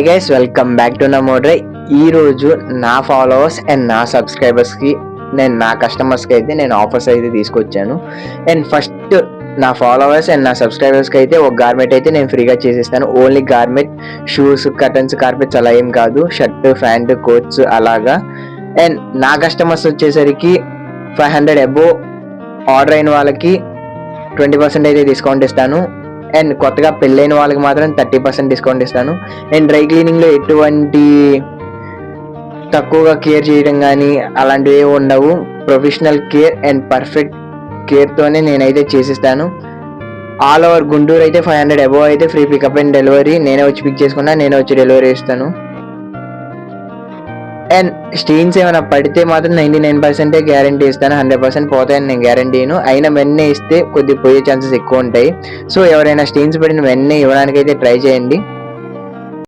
Guys, welcome back to నమోడ్రై. ఈరోజు నా ఫాలోవర్స్ అండ్ నా సబ్స్క్రైబర్స్కి నా కస్టమర్స్కి అయితే నేను ఆఫర్స్ అయితే తీసుకొచ్చాను. అండ్ ఫస్ట్ నా ఫాలోవర్స్ అండ్ నా సబ్స్క్రైబర్స్కి అయితే ఒక గార్మెంట్ అయితే నేను ఫ్రీగా చేసిస్తాను. Only garment, shoes, curtains, carpets అలా ఏం కాదు, షర్ట్, ప్యాంట్, కోట్స్ అలాగా. అండ్ నా కస్టమర్స్ వచ్చేసరికి 500 అబోవ్ ఆర్డర్ అయిన వాళ్ళకి 20% అయితే డిస్కౌంట్ ఇస్తాను. అండ్ కొత్తగా పెళ్ళైన వాళ్ళకి మాత్రం 30% డిస్కౌంట్ ఇస్తాను. అండ్ డ్రై క్లీనింగ్లో ఎటువంటి తక్కువగా కేర్ చేయడం కానీ అలాంటివి ఉండవు. ప్రొఫెషనల్ కేర్ అండ్ పర్ఫెక్ట్ కేర్తోనే నేనైతే చేసిస్తాను. ఆల్ ఓవర్ గుంటూరు అయితే 500 అబోవ్ అయితే ఫ్రీ పికప్ అండ్ డెలివరీ. నేనే వచ్చి పిక్ చేసుకున్నా, నేనే వచ్చి డెలివరీ ఇస్తాను. అండ్ స్టెయిన్స్ ఏమైనా పడితే మాత్రం 99% గ్యారంటీ ఇస్తాను. 100% పోతాయని నేను గ్యారంటీ అయినా వెంటనే ఇస్తే కొద్దిగా పోయే ఛాన్సెస్ ఎక్కువ ఉంటాయి. సో ఎవరైనా స్టెయిన్స్ పడిన వెంటనే ఇవ్వడానికి అయితే ట్రై చేయండి.